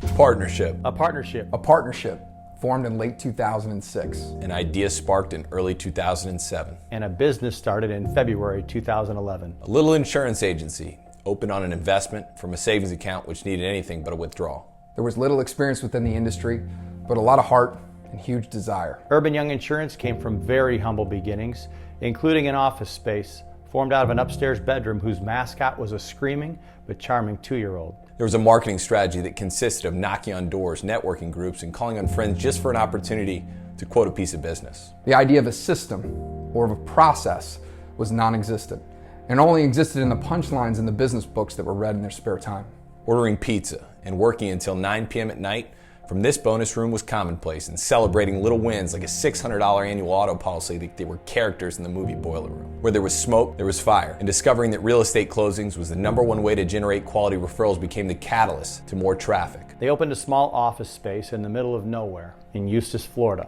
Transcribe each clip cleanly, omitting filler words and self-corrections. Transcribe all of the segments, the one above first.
Partnership. A partnership. A partnership formed in late 2006. An idea sparked in early 2007. And a business started in February 2011. A little insurance agency opened on an investment from a savings account which needed anything but a withdrawal. There was little experience within the industry, but a lot of heart and huge desire. Urban Young Insurance came from very humble beginnings, including an office space formed out of an upstairs bedroom whose mascot was a screaming but charming 2-year-old. There was a marketing strategy that consisted of knocking on doors, networking groups, and calling on friends just for an opportunity to quote a piece of business. The idea of a system or of a process was non-existent and only existed in the punchlines in the business books that were read in their spare time. Ordering pizza and working until 9 p.m. at night from this bonus room was commonplace, and celebrating little wins like a $600 annual auto policy like they were characters in the movie Boiler Room. Where there was smoke, there was fire. And discovering that real estate closings was the #1 way to generate quality referrals became the catalyst to more traffic. They opened a small office space in the middle of nowhere in Eustis, Florida.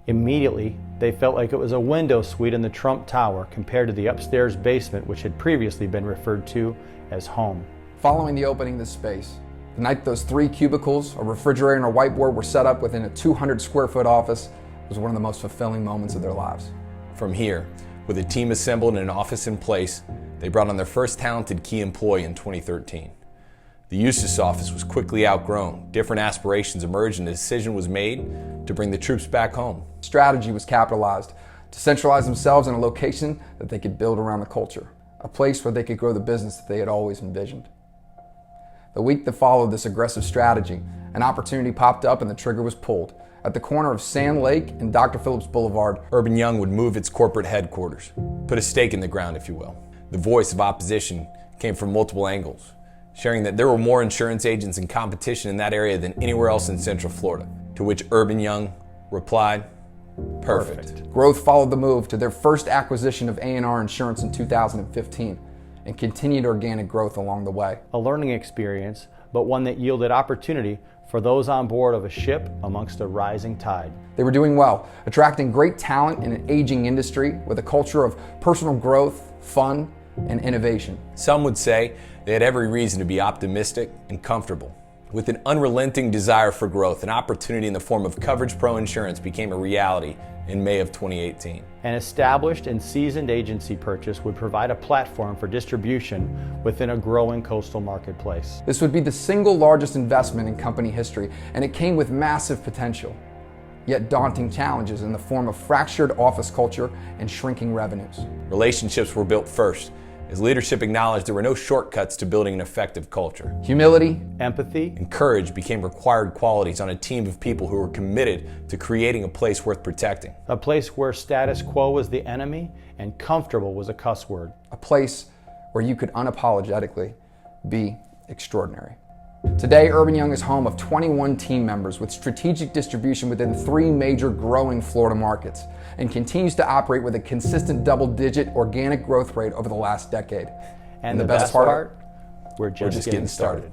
Immediately, they felt like it was a window suite in the Trump Tower compared to the upstairs basement which had previously been referred to as home. Following the opening of this space, the night those 3 cubicles, a refrigerator, and a whiteboard were set up within a 200 square foot office was one of the most fulfilling moments of their lives. From here, with a team assembled and an office in place, they brought on their first talented key employee in 2013. The Eustis office was quickly outgrown. Different aspirations emerged, and a decision was made to bring the troops back home. Strategy was capitalized to centralize themselves in a location that they could build around the culture, a place where they could grow the business that they had always envisioned. The week that followed this aggressive strategy, an opportunity popped up and the trigger was pulled. At the corner of Sand Lake and Dr. Phillips Boulevard, Urban Young would move its corporate headquarters, put a stake in the ground, if you will. The voice of opposition came from multiple angles, sharing that there were more insurance agents in competition in that area than anywhere else in Central Florida, to which Urban Young replied, perfect. Growth followed the move to their first acquisition of A&R Insurance in 2015 and continued organic growth along the way. A learning experience, but one that yielded opportunity for those on board of a ship amongst a rising tide. They were doing well, attracting great talent in an aging industry with a culture of personal growth, fun, and innovation. Some would say they had every reason to be optimistic and comfortable. With an unrelenting desire for growth, an opportunity in the form of Coverage Pro Insurance became a reality in May of 2018. An established and seasoned agency purchase would provide a platform for distribution within a growing coastal marketplace. This would be the single largest investment in company history, and it came with massive potential, yet daunting challenges in the form of fractured office culture and shrinking revenues. Relationships were built first, as leadership acknowledged there were no shortcuts to building an effective culture. Humility, empathy, and courage became required qualities on a team of people who were committed to creating a place worth protecting. A place where status quo was the enemy and comfortable was a cuss word. A place where you could unapologetically be extraordinary. Today, Urban Young is home of 21 team members with strategic distribution within 3 major growing Florida markets and continues to operate with a consistent double-digit organic growth rate over the last decade. And the best part, we're just getting started.